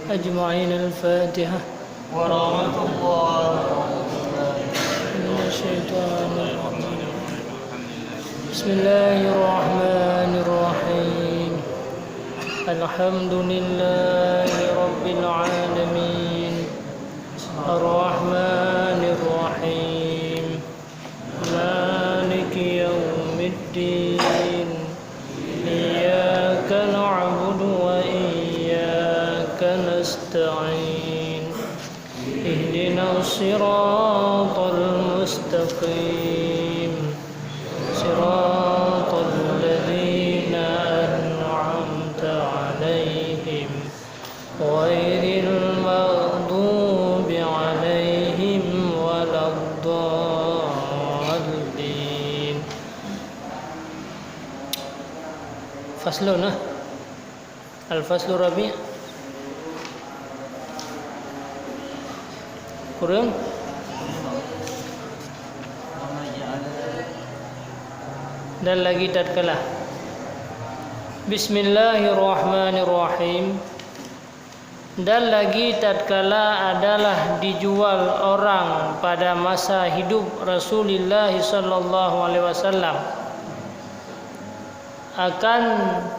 أجمعين. الفاتحة. ورحمة الله من الشيطان الرجيم. بسم الله الرحمن الرحيم. الحمد لله رب العالمين الرحمن الرحيم مالك يوم الدين إياك نعبد وإياك نستعين اهدنا الصراط المستقيم صراط الذين أنعمت عليهم غير المغضوب عليهم ولا الضالين. Faslun. Al-faslu rabi' kurang dan lagi tatkala. Bismillahirrahmanirrahim. Dan lagi tatkala adalah dijual orang pada masa hidup Rasulullah sallallahu alaihi wasallam akan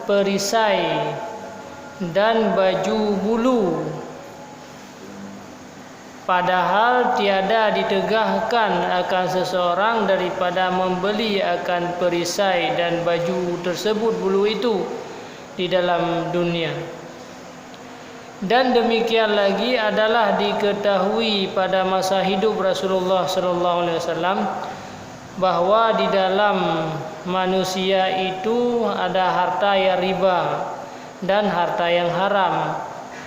perisai dan baju bulu, padahal tiada ditegahkan akan seseorang daripada membeli akan perisai dan baju tersebut bulu itu di dalam dunia. Dan demikian lagi adalah diketahui pada masa hidup Rasulullah sallallahu alaihi wasallam bahwa di dalam manusia itu ada harta yang riba dan harta yang haram,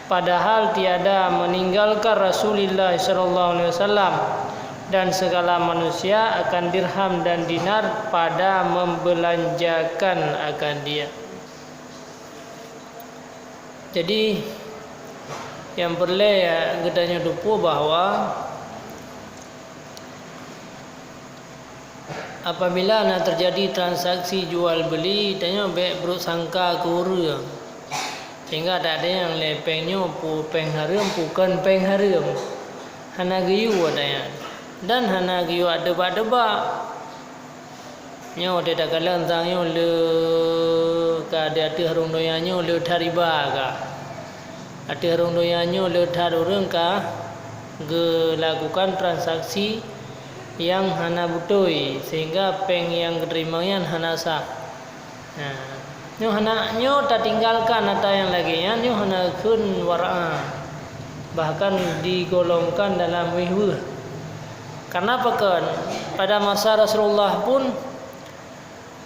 padahal tiada meninggalkan Rasulullah sallallahu alaihi wasallam dan segala manusia akan dirham dan dinar pada membelanjakan akan dia. Jadi yang perlu ya gedanya dupu bahwa apabila nak terjadi transaksi jual beli, tanya baik bersangka kuru, sehingga tak ada yang lepengnya peng haram bukan peng haram, hana giyu adanya, dan hana giyu adeba-deba. Nyo ada kalang tangyo le ka ada harung doyanyo le thariba ka. Ada harung doyanyo le tharurung ka lakukan transaksi yang hana butoi sehingga peng yang keterimanya hana sah. Nyo hana nyo tak tinggalkan atau yang lagi nyo hana kun wara, bahkan digolongkan dalam wihwah. Karena apa kan pada masa Rasulullah pun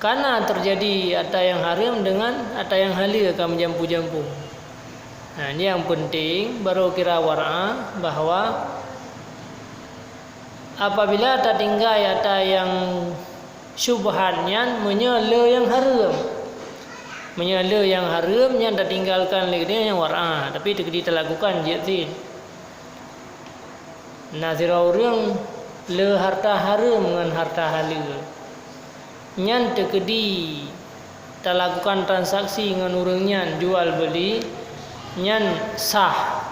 karena terjadi ada yang haram dengan ada yang halal akan menjampu-jampu. Nah, ini yang penting baru kira wara bahwa apabila tak tinggal ada yang syubhannya menyela yang haram, menyela yang haram yang tak tinggalkan lagi dia yang wara, tapi tidak dilakukan jihad. Nazira orang le harta haram dengan harta halal, nyan tekedi tak lakukan transaksi dengan orangnya jual beli nyan sah,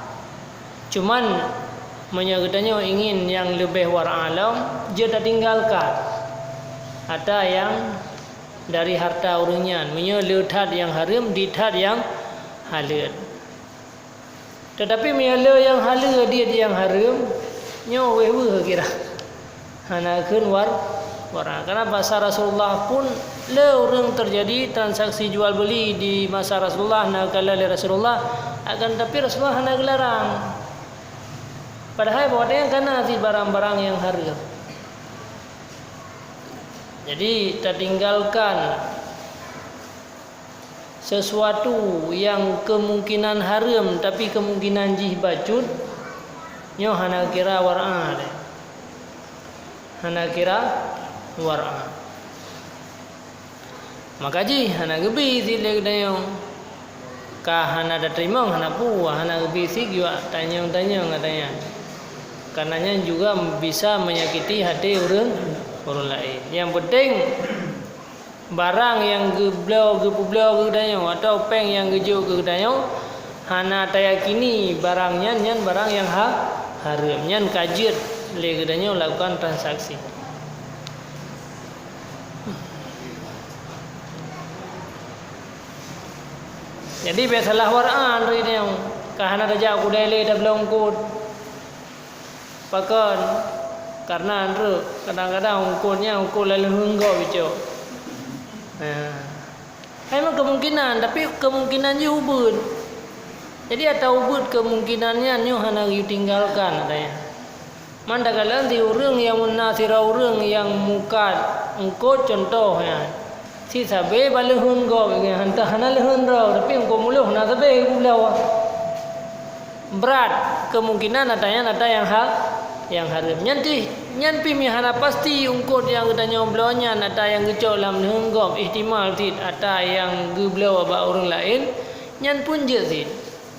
cuman menyagutanya ingin yang lebih wara'alam, dia tak tinggalkan. Ada yang dari harta orangnya, menyeletat yang haram, ditat yang halal. Tetapi menyele yang halal dia yang haram, nyo weh kira. Hana kun wara. Karena masa Rasulullah pun le orang terjadi transaksi jual beli di masa Rasulullah, nakala Rasulullah akan tapi Rasulullah hana gelarang. Padahal bahwa dia kena si barang-barang yang harga. Jadi tak tinggalkan sesuatu yang kemungkinan haram tapi kemungkinan jih bacut, nyo hana kira wara. Hana kira wara. Maka ji hana gebi silek dayo. Ka hana ada terima hana puah hana gebi sik juga tanya-tanya katanya. Karenanya juga bisa menyakiti hati orang lain. Yang penting barang yang geblau gepublau ke danyo atau peng yang gejuk ke danyo hana tayakini barangnya nyan barang yang haram nyan kajiat le gedanya lakukan transaksi. Jadi biasalah war'an ri dia kahana raja aku dele dah belum kut pakon karena andre kadang-kadang ukul lalu henggo bicu. Memang kemungkinan tapi kemungkinan je ubud. Jadi atau ubud kemungkinannya nyu hana ditinggalkan adanya. Mandagalan di urang yang munasira urang yang mukat engkau contohnya si sabe balik henggo hanta hana lehun rau tapi engkau muluh na sabe ulau berat kemungkinan adanya ada yang haram nyan pi mi hana pasti ungkut yang gedanya blaunya ada yang gecok lam henggo ihtimal tid ada yang geblau ba orang lain nyan pun je tid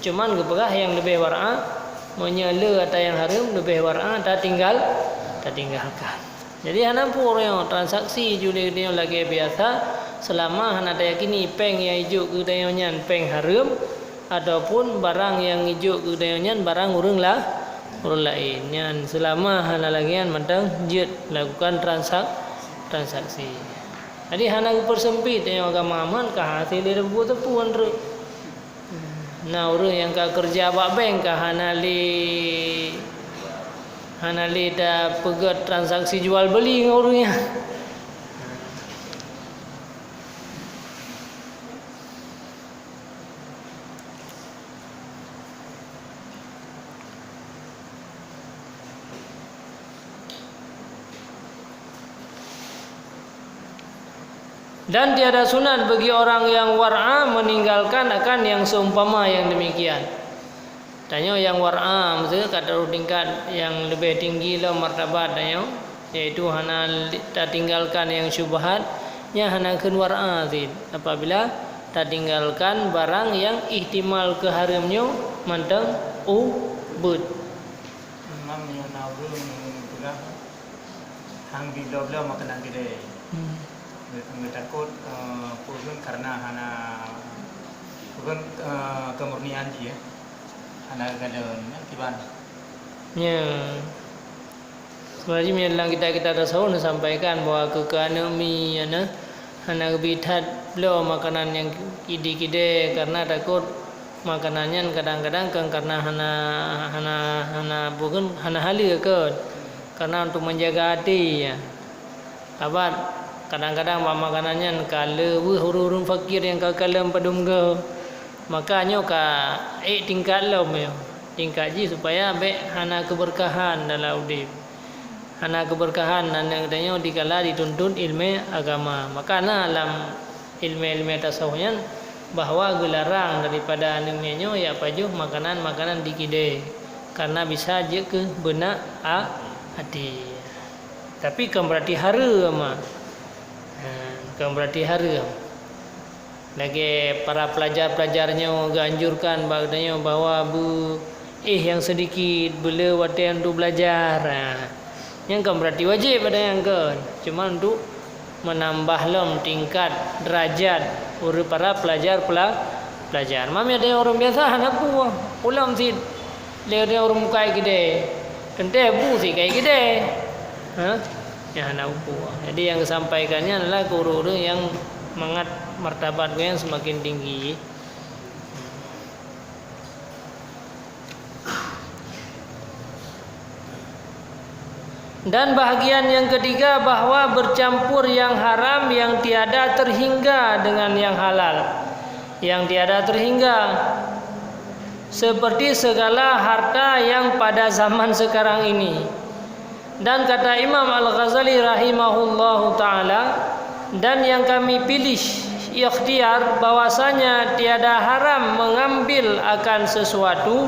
cuman geberah yang lebih war'a menyala ada yang haram lebih war'a tak tinggalkan. Jadi hana pun orang transaksi jual dia lagi biasa selama hana ada yakini peng yang hijau ke dia nyan peng haram ataupun barang yang hijau ke dia nyan barang urang lain nyan selama hana lagian mentang jet lakukan transaksi. Jadi hana persempit yang agama aman kah hasil dia buat tepuan ru. Nah orang yang ka kerja bak bank kah hana li dah pegat transaksi jual beli dengan orangnya. Dan tiada sunat bagi orang yang war'a meninggalkan akan yang seumpama yang demikian. Tanya yang war'a maksudnya kadar tingkat yang lebih tinggi lah martabat tanya yaitu hana tak tinggalkan yang syubhat nya hana keun war'a zid apabila tak tinggalkan barang yang ihtimal keharamnya mantang ubud. Mam yang nauru juga hang di dobla makanan gede. Nggak takut pun karena hana pun kemurnian dia. Anak gadon kiban. Ya. Sebenarnya yang kita tahu sampaikan bahwa kekanami ana hana bidat beliau makanan yang kide karena takut makanannya kadang-kadang kan karena hana bukan hana halil ke karena untuk menjaga hati ya. Tabat kadang-kadang makanannya kalau huruf fakir yang kakalam padum ke makanya tingkat lah tingkat ji supaya hana keberkahan dalam udip hana keberkahan dan katanya dikala dituntut ilmu agama maka dalam ilmu tasawufnya bahwa gelarang daripada ilmunya ya pajuh makanan dikide karena bisa je ke benak hati tapi kan berarti hara mah kan berarti hara lagi para pelajar-pelajarnya ganjurkan bagainya bahwa yang sedikit bela watian untuk belajar. Yang kan berarti wajib pada yang kan. Cuma untuk menambah tingkat derajat para pelajar. Mami ada orang biasa anak buah ulam sih. Dia ada orang mukai gede. Kente bu sih kayak gede. Ya anak buah. Jadi yang disampaikannya adalah guru yang mangat martabat yang semakin tinggi. Dan bahagian yang ketiga bahwa bercampur yang haram yang tiada terhingga dengan yang halal. Yang tiada terhingga seperti segala harta yang pada zaman sekarang ini. Dan kata Imam Al-Ghazali rahimahullahu ta'ala, dan yang kami pilih ikhtiar bahwasanya tiada haram mengambil akan sesuatu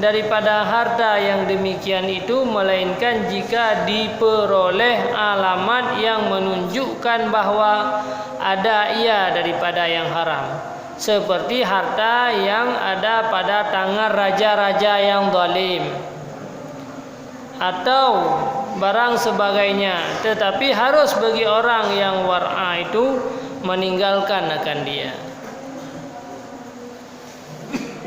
daripada harta yang demikian itu melainkan jika diperoleh alamat yang menunjukkan bahwa ada ia daripada yang haram, seperti harta yang ada pada tangan raja-raja yang zalim atau barang sebagainya, tetapi harus bagi orang yang war'a itu meninggalkan akan dia.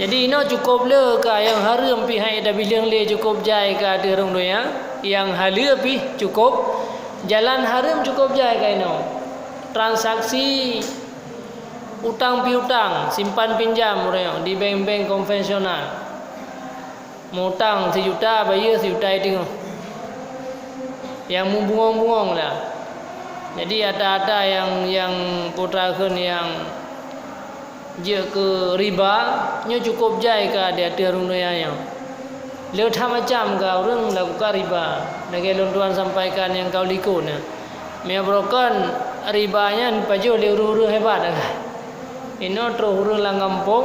Jadi ino cukup le ka yang haram pi hai dah bilang le cukup jai ka ada rong doya yang halal pi cukup jalan haram cukup jai ka ino. Transaksi utang piutang, simpan pinjam orang di bank-bank konvensional. Mutang 1 juta bayar 1 juta tengok. Yang membungong-bungong lah. Jadi ada yang putrakan yang dia ke riba, nya cukup jai ka dia ada runaya nya. Leu tha macam ka orang lakukan riba. Nage lontuan sampaikan yang kau likun. Mia broken ribanya paju leu hebat dah. Ino terus urang lang kampung,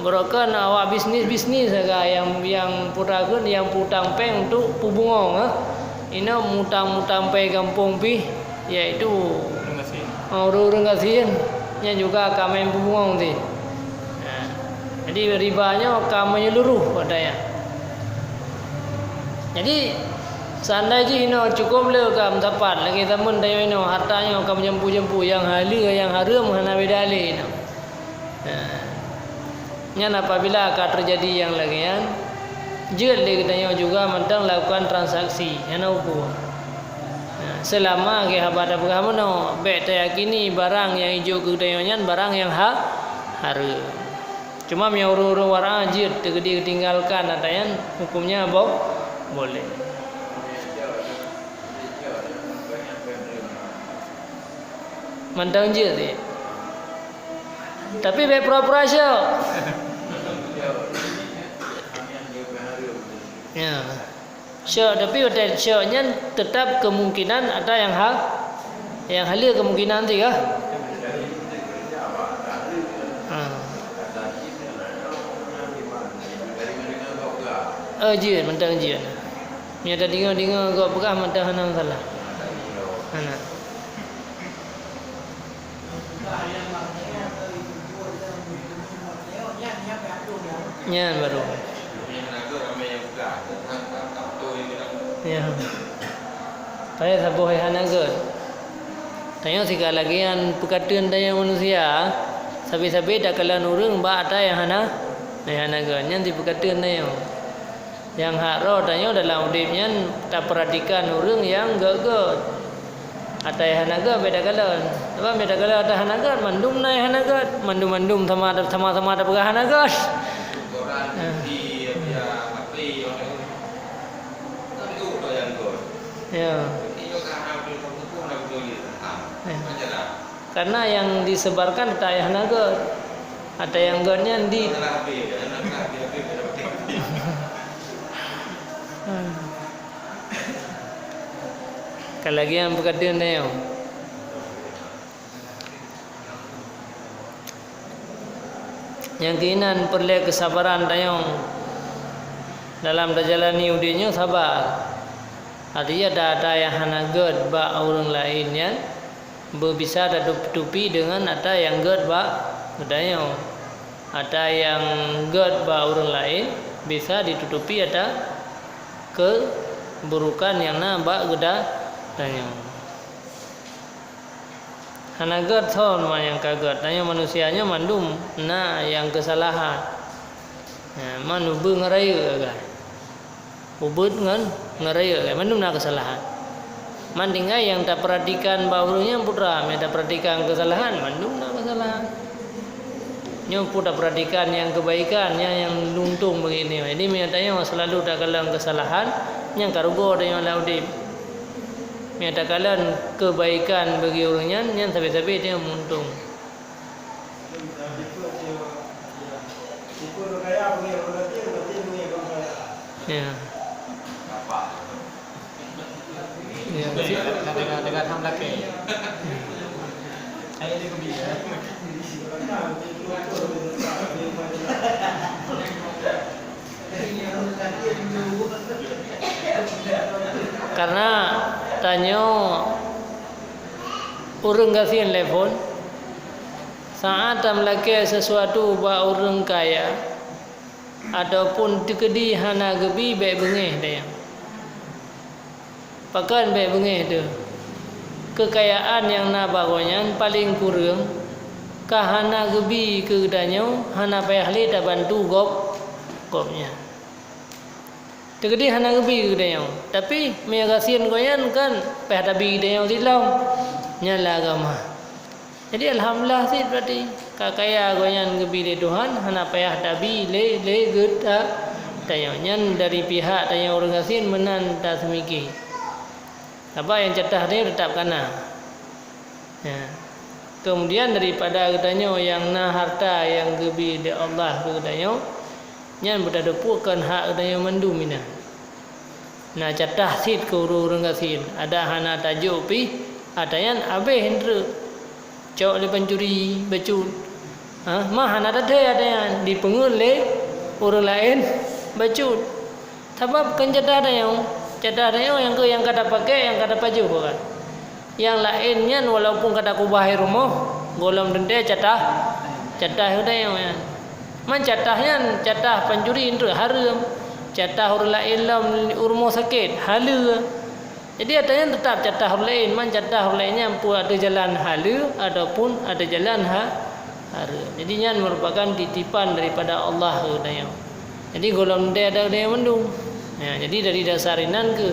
broken awak bisnis aga yang putrakan yang putang peng untuk pubungong, Ino mutang pe kampung pi, iaitu urang kasihan, nya juga kami pubungong ti. Jadi ribanya kami menyeluruh padanya. Jadi seandainya ino cukup le kam dapat lagi teman dayo ino hartanya kam jempu yang halal yang haram hana bedale ino. Nyan apabila akan terjadi yang lagian jeut le dayo juga mentang lakukan transaksi hana upu. Selama ke habada berkamu no be yakini barang yang hijau ke dayo nyan barang yang haram. Cuma mi urang warang jeut tegedi tinggalkan atayan hukumnya boleh. Mandang je dia. Tapi baik pura-pura syok. Ya. Syok tapi hotel syoknya tetap kemungkinan ada yang halal kemungkinan tu kah? Je mandang je. Ni ada dengar kau pegah mandang hana salah. Hana. Nyan baru. Ya. Saya sabuh hanaga. Tanya sikit lagi yang perkataan tanya manusia, sabi-sabi dak kalan urang ba ada yang hanaga. Nyan di perkataan tanya. Yang hak roh tanya dalam hidupnya tak perhatikan urang yang gagal. Ada yang hanaga beda kalan. Apa beda kalan ada hanaga mandum nai hanaga, mandum sama ada pegah hanaga. Ya. Karena yang disebarkan ada yang naga, ada yang godnya di. Kalau lagi yang berkata ni, yang keinginan perlu kesabaran tayong dalam menjalani udihnya sabar. Artinya ada yang hanagat ba orang lainnya berbisa ada tupi dengan ada yang gad ba udahnya. Ada yang gad ba orang lain bisa ditutupi ada keburukan yang na ba geda tanya. Hanagat thon ma yang kagat tanya manusianya mandum na yang kesalahan. Manu bengarai agak. Ubud ngan ngeraya mandum nak kesalahan. Mandingai yang tak perhatikan baunya putra, yang tak perhatikan kesalahan mandum nak kesalahan. Nyo pun tak perhatikan yang kebaikannya yang luntung begini. Jadi miatanya selalu tak kalang kesalahan, yang karugo ada yang laudip. Miata kalan kebaikan bagi orangnya, yang sabi-sabi dia muntung. Ya. Ya, dengan ham laki. Saya ni kebiasa. Karena tanya orang kasih telefon saat melaki sesuatu ba orang kaya ataupun tekedi hana gebi baik bengih dia. Pakan baik bengih tu. Kekayaan yang na bagonya paling kurang kahana gebi ke danyo hana payah le tak bantu gopnya. Tegedi hana gebi ke danyo. Tapi me kasihan goyan kan payah tabi danyo silau nyala agama. Jadi alhamdulillah sih berarti kakaya goyan gebi de Tuhan hana payah tabi le geta danyo nyan dari pihak danyo orang kasihan menan tak semiki. Apa yang catah dia tetap kana. Ya. Kemudian daripada katanya yang na harta yang gebi di Allah katanya nyan berada pukan hak katanya mendumina. Nah catah sit ke urang kasin ada hana tajuk pi ada yang abe hendra cok le pencuri becut. Mah hana ada yang dipengun le orang lain becut. Sebab kan catah ada yang kada pakai yang kada paju kan. Yang lainnya walaupun kata kubahir rumah golong dende catah udah yang man catahnya catah pencuri itu haram catah orang lain lam rumah sakit halal. Jadi adanya tetap catah orang lain man catah orang lainnya pun ada jalan halal ataupun ada jalan haram. Jadi nya merupakan titipan daripada Allah udah. Jadi golong dende ada yang mendung. Ya, jadi dari dasarinan ke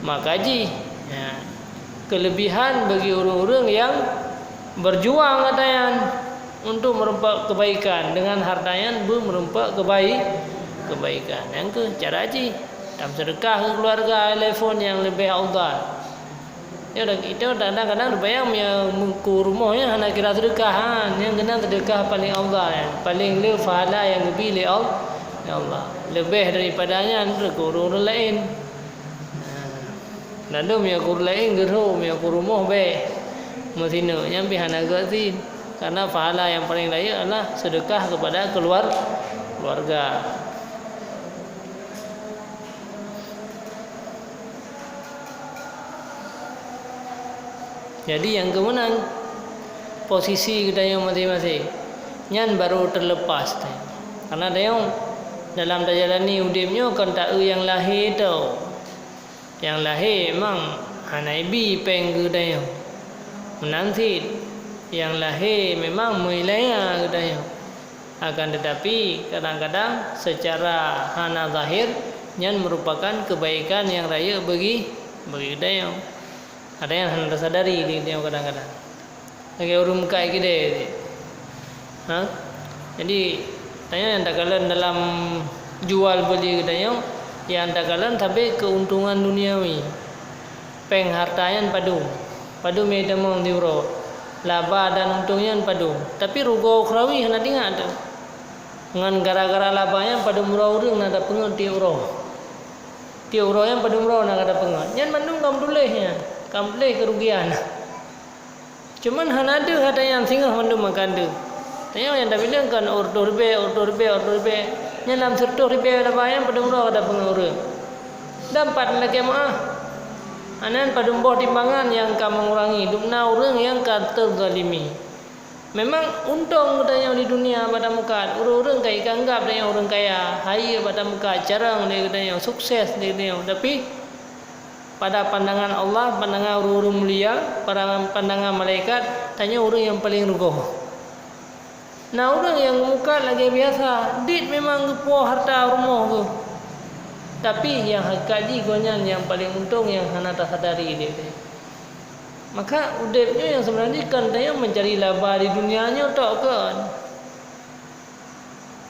makaji ya. Kelebihan bagi orang-orang yang berjuang katanya untuk merempak kebaikan dengan hartanya merempak kebaikan. Yang ke cara haji dalam sedekah ke keluarga telefon yang lebih afdal. Ya dah kita kadang-kadang bayang yang ke rumahnya hanya kira sedekahan yang kena sedekah paling afdal ya. Paling le pahala yang lebih le Allah. Lebih daripadanya ke orang lain. Lalu mia kur lain gerho mia kur rumah be masino yang pihana gatin karena pahala yang paling layak adalah sedekah kepada keluarga. Jadi yang kemenang posisi kita yang masing-masing nyan baru terlepas karena ada yang dalam tajalani udimnya kan tak yang lahir tau. Yang lahir memang hanaibi peng gedaya menanti yang lahir memang mulainya gedaya akan tetapi kadang-kadang secara hana zahir yang merupakan kebaikan yang raya bagi gedaya ada yang hana tersadari di gedaya kadang-kadang lagi urung kai gede jadi tanya yang tak kalian dalam jual beli gedaya yang tagalan tapi keuntungan duniawi peng hartanya padu medamong diuro laba dan untungnya padu tapi rugo krawi hana tingat dengan gara-gara labanya padu murah urang nada pengen ti euro yang padu murah nada pengen nyan mandung kam duleh kerugian cuman hana ada kata yang singgah mandung makan tu tanya yang dah bilang kan order be nya dalam sertuh ribe labayang pada murah ada pengurus. Dapat lagi maah. Anan pada boh timbangan yang ka mengurangi dumna orang yang ka terzalimi. Memang untung katanya di dunia pada muka orang kai kanggap dia orang kaya, haya pada muka jarang dia katanya sukses dia tapi pada pandangan Allah, pandangan orang mulia, pada pandangan malaikat tanya orang yang paling rugoh. Nah orang yang muka lagi biasa, dit memang puas harta rumah tu. Tapi yang hakikat gonyan yang paling untung yang hana tak sadari dia. Maka udepnya yang sebenarnya kan dia mencari laba di dunianya tak kan.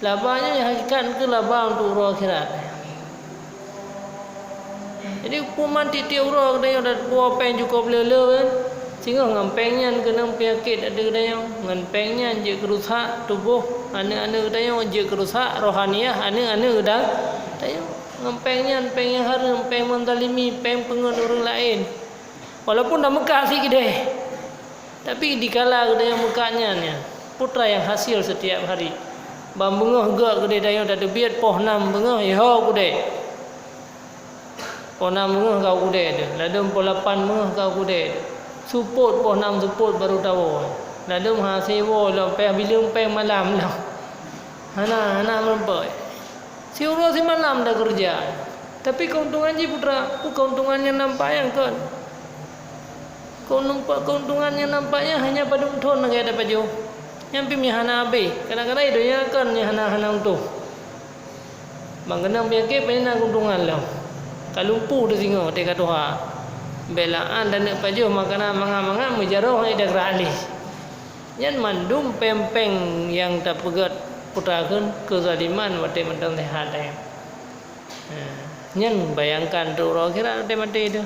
Labanya yang hakikat ke laba untuk urang akhirat. Jadi kuman titik urang dia dah buat pen cukup lele kan. Sehingga ngampengnya kena penyakit ada kadang ngampengnya je kerusak tubuh ane-ane kadang je kerusak rohaniah ane-ane kadang ngampengnya haram peng menzalimi peng pengen orang lain walaupun dah Mekah sikit deh tapi dikala kadang mukanya putra yang hasil setiap hari bambengah gak gede dayo dah biat poh 6 bengah yo gede poh 6 bengah kau gede ladem poh 8 bengah kau gede support poh 6 support baru tahu. Lalu ha sewa lah peh bilang peh malam lah. Hana merempak. Si urang si malam dah kerja. Tapi keuntungan je putra, keuntungannya nampak yang kan. Keuntungannya nampaknya hanya pada untung lagi ada baju. Yang pi mihana abe. Kadang-kadang itu ya kan hana untuk. Bang kenang biake pena kuntungan lah. Kalumpu tu singo te kata ha. Belaan dan nak pajuh makanan manga-manga mujaroh ida grali. Yan mandum pempeng yang tak pegat putakeun kezaliman mate mentang sehat ya. Yan bayangkan tu orang kira mate itu.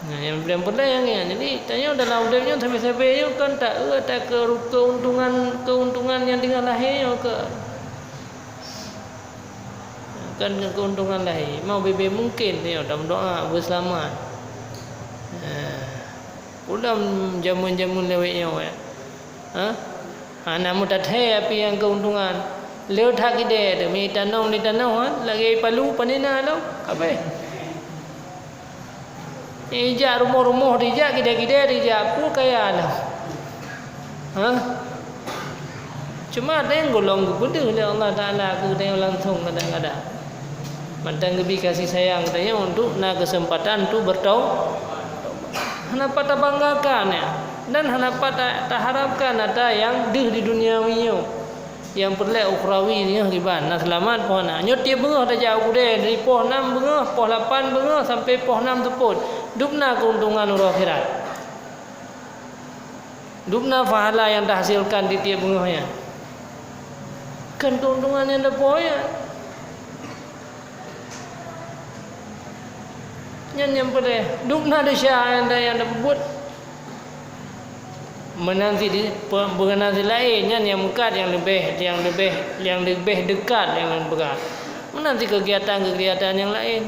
Nah, yang penting yang jadi tanya dalam udahnya sampai-sampai kan tak keuntungan yang tinggal lahir ke kan keuntungan lahir mau bebe mungkin dia dalam doa berselamat. Udah jamun-jamun lewatnya ya. Namun tak api yang keuntungan lewat hak dia demi tanong lagi palu panina lo apa ijak rumah-rumah dijak gede-gede dijak pun kaya lah. Cuma ada yang golong kepada oleh Allah Ta'ala ke dia langsung kadang-kadang. Mantang lebih kasih sayang katanya untuk nak kesempatan tu bertau. Kenapa tak banggakan ya? Dan kenapa tak harapkan ada yang di dunia ini yang perlu ukrawi ni riban nak selamat pohon nak nyot dia bengah dah jauh dia dari pohon 6 bengah pohon 8 bengah sampai pohon 6 teput dupna keuntungan urang akhirat dupna pahala yang dah hasilkan di tiap bengahnya kan keuntungan yang dah poya yang perlu dupna dosa yang dah buat menanti di mengenal lainnya yang dekat yang lebih dekat yang berat menanti kegiatan yang lain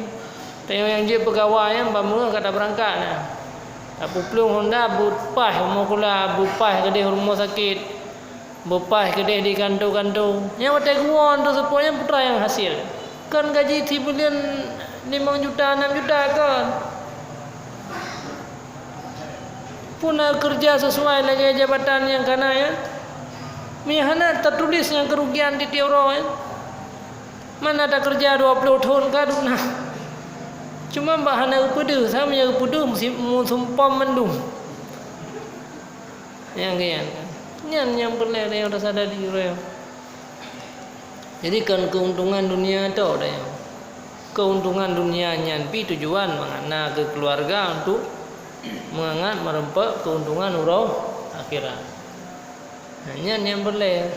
tengok yang dia pegawai yang bambu kata berangkat nah apa pelung Honda bupah mukula bupah kedai rumah sakit bupah kedai di kantor-kantor yang watai guan tu supaya putra yang hasil kan gaji tibulan 5 juta 6 juta kan puna kerja sesuai lagi jabatan yang kana ya. Mihana tertulis yang kerugian di tioro ya. Mana ada kerja 20 tahun kaduna. Cuma bahana upedu sama yang upedu musumpam mendung. Yang kian. Yang perlu yang rasa ada di reo. Jadi kan keuntungan dunia tu ada yang. Keuntungan dunianya pi tujuan mengana ke keluarga untuk mengangat merempak keuntungan urang akhirat. Hanya yang boleh.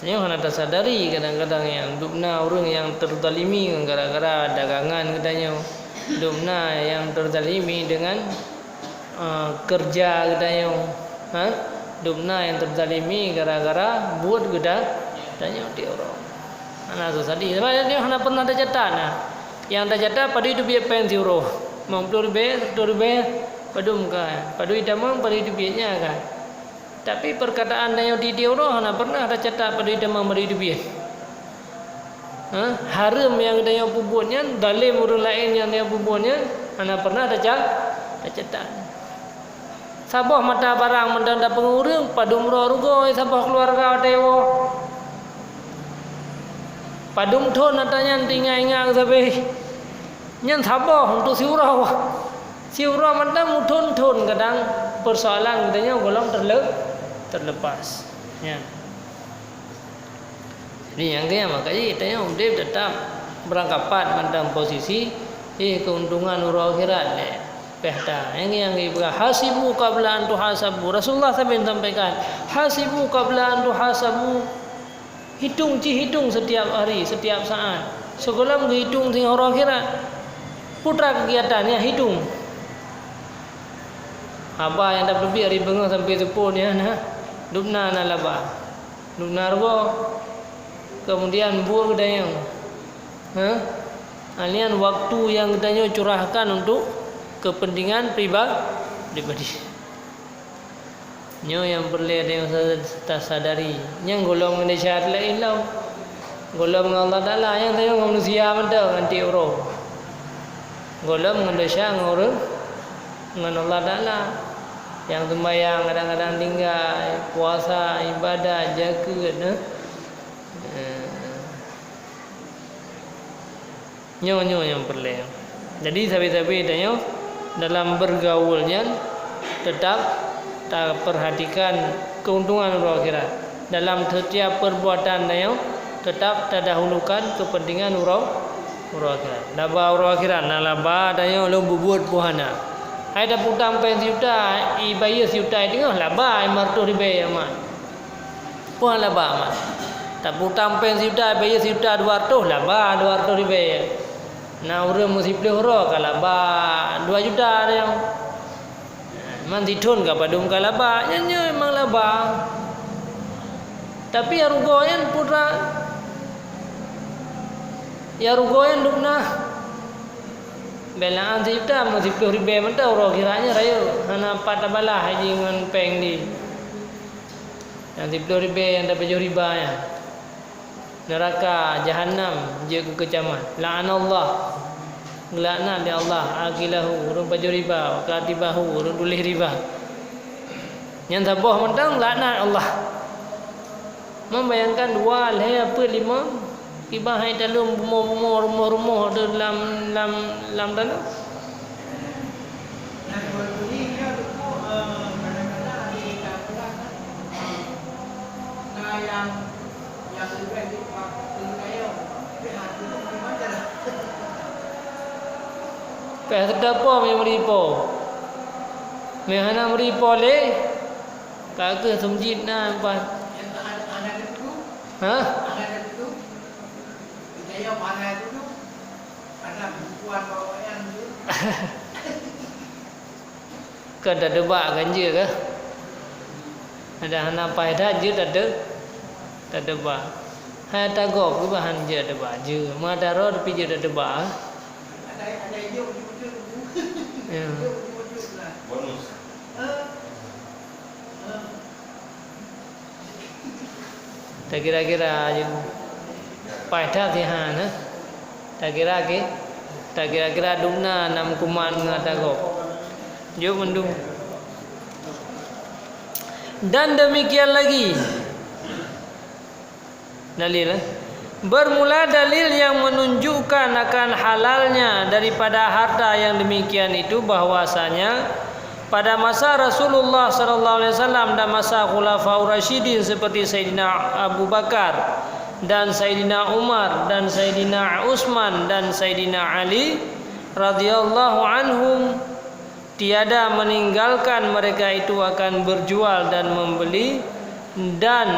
Tanya hana tak sadari kadang-kadang yang dupna orang yang terzalimi gara-gara dagangan katanya. Dupna yang terzalimi dengan kerja katanya. Dupna yang terzalimi gara-gara buat gedak tanya dia orang. Hana sadari. Sebab dia hana pernah ada catatan. Yang dah jatah pada itu biar pensi uroh. Mau 10 ribu padum kan. Padu idamang pada itu biarnya kan. Tapi perkataan yang di uroh hana pernah ada catat pada idamang pada itu biar. Haram yang dia pubutnya, dalim urang lain yang dia pubutnya hana pernah ada catat. Sabah mata barang mendanda pengurang padum rugo sabah keluarga dewa. Padum thon natanya tinggal sampai nyan sabah untuk siurau mandam thon kadang persoalan katanya golong terlepas ya. Jadi yang kaya makanya katanya dia tetap berangkapan mandam posisi keuntungan urang akhirat le pehta yang hasibu qabla an tuhasabu. Rasulullah sampaikan hasibu qabla an tuhasabu. Hitung setiap hari, setiap saat. Sekolah menghitung sing orang akhirat. Putra kegiatannya hitung. Apa yang dapat lebih hari bengah sampai sepuluh ya nah. Dupna na laba. Dupna argo. Kemudian buah kedayang. Alian waktu yang kedayang curahkan untuk kepentingan pribadi. Nyo yang perlu ada yang tak sadari. Yang golong Indonesia lain lau. Golong Allah Taala yang tengok manusia mana nanti orang. Golong Indonesia orang dengan Allah Taala yang sembahyang kadang-kadang tinggal puasa ibadah jaga Nyo yang perlu. Jadi sabi-sabi tanya dalam bergaulnya tetap tak perhatikan keuntungan huru akhirat. Dalam setiap perbuatan yang tetap terdahulukan kepentingan huru akhirat. Laba huru akhirat na laba dayo lo bubut puhana. Ai dah putang pen juta, i bayar juta tengah laba ai martu ribe amat. Puan laba amat. Tak putang pen juta bayar juta 200 laba 200 ribe. Na urang mesti beli huru kalaba 2 juta ada yang man ditun ka padum kalaba nya memang laba. Tapi arugoyan putra ya rugoyan dukna belaan juta mesti 10 ribu mentau ro kiranya rayo hana patabala haji ngan peng di yang 10 ribu yang dapat riba ya neraka jahanam je ke kecaman la'anallah laknat dia Allah akilahu urang baju riba wa katibahu urang tulis riba yang tabah mentang laknat Allah. Membayangkan dua leh apa lima ibah hai dalam rumah dalam tanah. Peh terdapat meripo. Mehana meripo le. Kagak semjid na pas. Ha? Kan ada bak ganja ke? Ada hana pai dah je tak ada bak. Ha tagop ke bahan je ada bak je. Madaro tapi je ada bak. Ada juk. Ya. Bonus. Tak kira-kira je pada tihan tak kira-kira dumna nam kuman ngatago jo mendung. Dan demikian lagi dalil bermula dalil yang menunjukkan akan halalnya daripada harta yang demikian itu bahwasanya pada masa Rasulullah sallallahu alaihi wasallam dan masa Khulafaur Rasyidin seperti Sayyidina Abu Bakar dan Sayyidina Umar dan Sayyidina Utsman dan Sayyidina Ali radhiyallahu anhum tiada meninggalkan mereka itu akan berjual dan membeli dan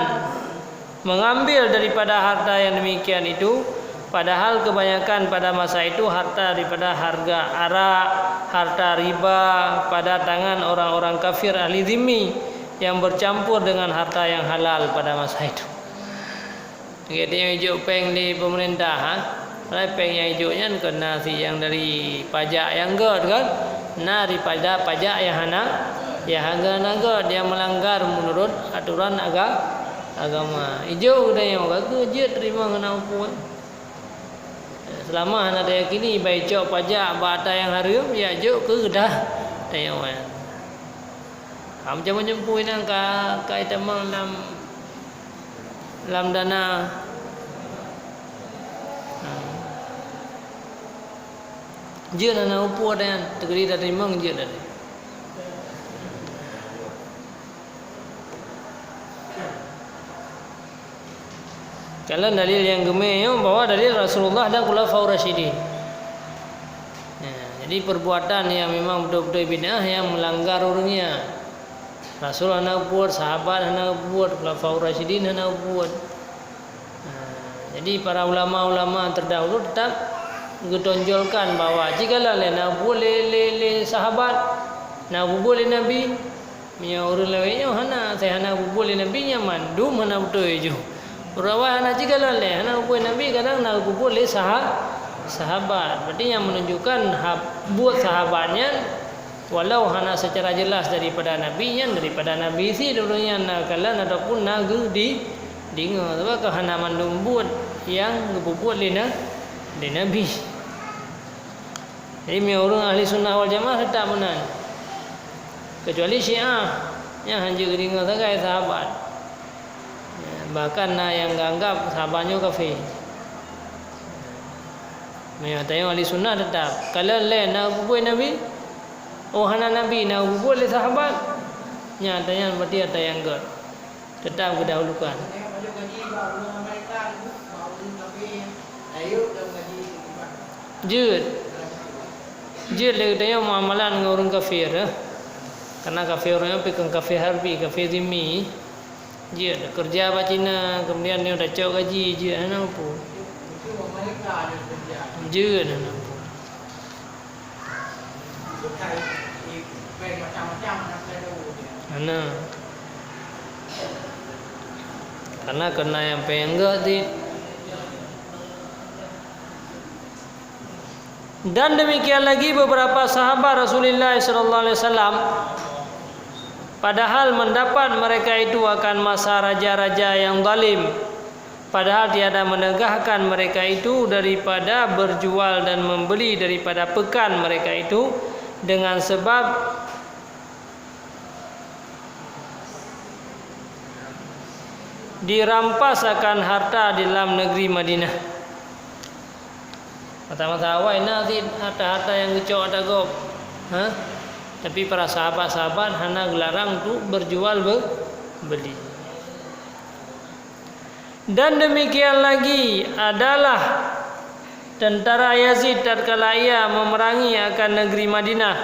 mengambil daripada harta yang demikian itu. Padahal kebanyakan pada masa itu harta daripada harga arak, harta riba pada tangan orang-orang kafir ahli zimmi yang bercampur dengan harta yang halal pada masa itu. Jadi yang hijau peng di pemerintahan, peng yang hijaunya kena si yang dari pajak yang god kan, nah daripada pajak yang hana, ya harga naga dia melanggar menurut aturan agama. Hijau dah yang kagak je terima kena hukum. Selama anda yakini baik cok pajak bata yang haram ya jok ke dah tayawan. Macam menyempuin angka kaitan dalam dana je nana upu ada yang tegeri dah terima je dah. Kalau dalil yang gemuk bahwa dalil Rasulullah dan Khulafaur Rasyidin. Jadi perbuatan yang memang betul-betul bid'ah yang melanggar urungnya. Rasul hendak buat, sahabat hendak buat, Khulafaur Rasyidin hendak buat. Jadi para ulama-ulama terdahulu tetap menonjolkan bahwa jikalau nak boleh sahabat, nak boleh Nabi, punya orang lainnya hana saya hendak boleh Nabi nyaman, dum hendak betul je. Rawah anak jika leleh, anak buat Nabi kadang nak boleh sahabat. Berarti yang menunjukkan buat sahabatnya, walau hana secara jelas daripada Nabi yang daripada Nabi si dulunya nakalan ataupun nagu di dengar. Sebab kalau hana mandum buat yang buat lena di Nabi. Jadi orang ahli sunnah wal jamaah tetap benar. Kecuali Syiah yang hanya dengar sahaja sahabat. Bahkan yang anggap sahabatnya kafir. Menyatakan ahli sunnah tetap kalau lain nak buat Nabi Oh hana Nabi na boleh sahabat. Nya tanya berarti ada yang ger. Tetap kedahulukan. Jud lagi tanya muamalah dengan orang kafir. Karena kafir orang pegang kafir harbi, kafir zimmi. Jud kerja apa Cina, kemudian dia dah cok gaji, jud ana apa? Jud ana apa? Ana. Karena kena yang pengen di. Dan demikian lagi beberapa sahabat Rasulullah sallallahu alaihi wasallam, padahal mendapat mereka itu akan masa raja-raja yang zalim, padahal tiada menegahkan mereka itu daripada berjual dan membeli daripada pekan mereka itu dengan sebab dirampas akan harta di dalam negeri Madinah. Masa-masa awal nanti harta-harta yang kecok ada gop. Tapi para sahabat-sahabat hana gelarang untuk berjual beli. Dan demikian lagi adalah tentara Yazid tatkala ia memerangi akan negeri Madinah,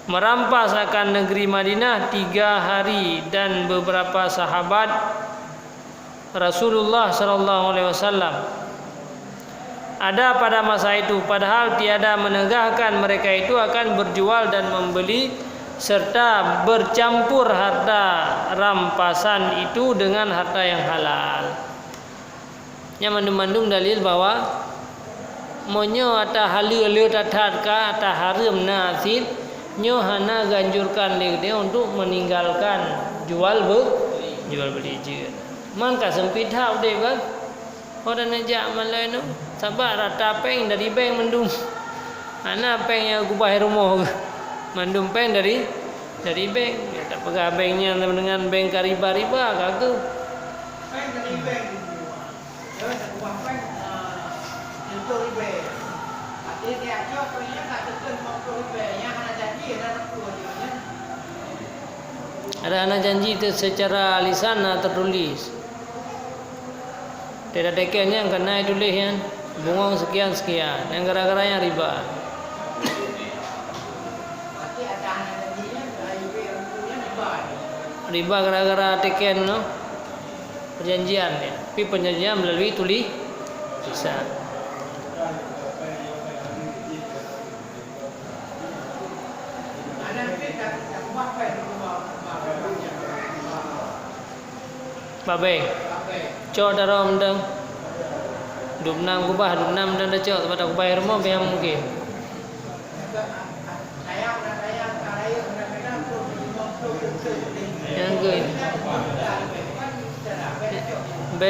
merampas akan negeri Madinah 3 hari, dan beberapa sahabat Rasulullah sallallahu alaihi wasallam ada pada masa itu, padahal tiada menegahkan mereka itu akan berjual dan membeli serta bercampur harta rampasan itu dengan harta yang halal. Yang mengandung dalil bahwa monyo ata halu tatat ka ata haram nasid nyo hana ganjurkan dia untuk meninggalkan jual beli je. Man ka sempit hak deh kan. Orang najak malai tu sabar rata peng dari bank mendum. Ana peng yang gubah rumah mendum peng dari bank. Ya, tak pegang banknya dengan bank riba-riba kagak. Peng dari bank. Ya tak gubah peng untuk riba. Artinya dia cok pengnya tak tekan untuk riba yang ana janji ada tujuannya. Ada ana janji itu secara lisan atau tertulis. Tidak dekennya kena tulis yang bungong sekian yang gara-garanya riba. Riba gara-gara teken no perjanjian ya. Tapi perjanjian melalui tulisan. Babeng. Cok dalam deng 26 kubah 26 dan dah cok pada kubah rumah biar mungkin. Yang ke B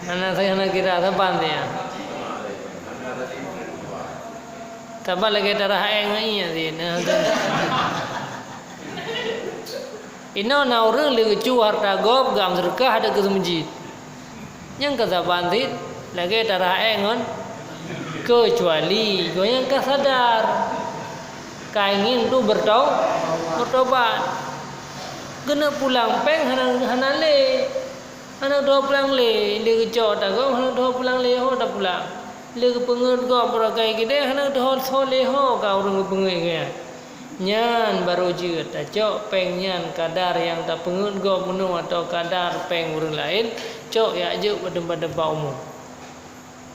anak saya nak kira apa dia? Tabal lagi darah engai ni. Ino na orang lagi cu harta gop gam sedekah ada ke masjid. Yang kata bandit lagi darah engon kecuali kau yang kau sadar kau ingin tu bertobat. Kena pulang peng hana le. Hana do pulang le, lagi cok tak gop hana do pulang le ho dah pulang. Lagi pengen gop beragai kita hana do soleh ho kau orang pengen ke. Nyan baru je tak cok peng nyan kadar yang tak pengen gop menu atau kadar peng orang lain cok ya je pada umum.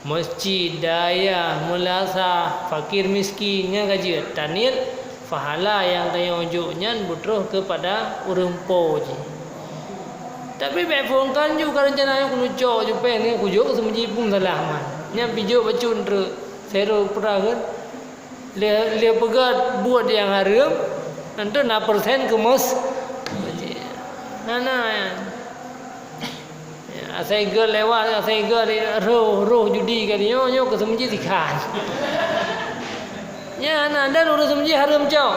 Masjid daya mulasa fakir miskinnya gaji tanil fahala yang tanya ujuknya butuh kepada orang po je. Tapi befongkan juga rencana yang kuno cok je peng ni kujuk semji pun salah man. Nya pijuk bacun re sero peragan dia pegat buat yang haram nanti na persen kemas nana asai girl lewat asai girl roh judi kali nyo ke semji tikan ya na dan urus semji haram cau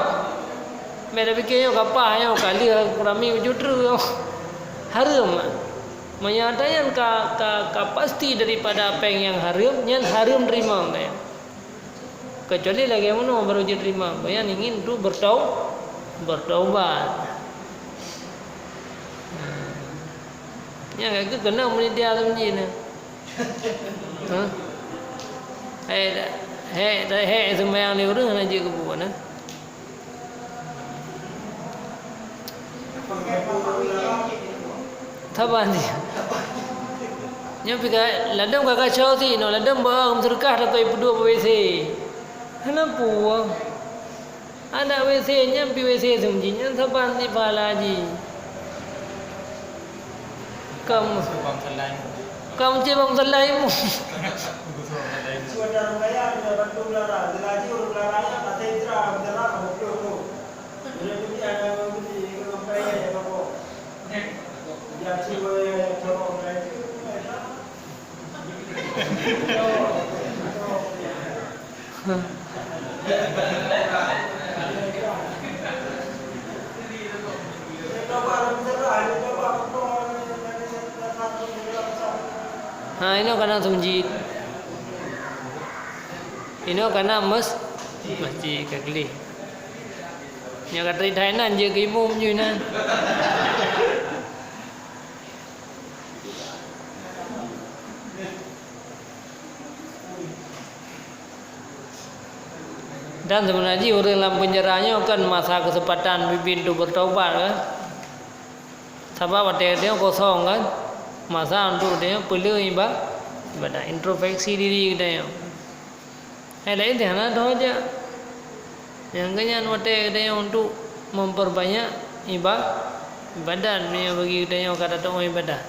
mereka fikir yo kapah yo kali kurami jutru haram menyatakan ka pasti daripada apa yang haram, yang haram terima ya. Kecuali lagi mana baru dia terima. Bayan ingin tu bertaubat. Yang agak kena media tu ni. Hei sembahyang ni orang aja ke buat nah. Taban dia. Nya pika ladam kakak cau si no ladam ba sedekah dapat pedua WC. Kenapa? Ada WC nya pi WC sumjinya taban di palaji. Kamu cebang selaimu. Sudah raya ada bantu belara, delaji urut belaranya kata Indra belara kamu tu. Jadi tu ada budi kalau raya ya kamu. Ya cibo coba raya tu. Ini karena sumjit. Ini karena masjid kekli. Nya katri Thailand je ke ibu je nan. Dan sebenarnya orang dalam penjaranya kan masa kesempatan pintu bertaubat kan. Sebab dia kosong kan. Masa untuk dia perlu ibadah introspeksi diri kita. Lain dia nak tahu aja. Yang kenyan wate dia untuk memperbanyak ibadah ni bagi kita yang kata tu ibadah.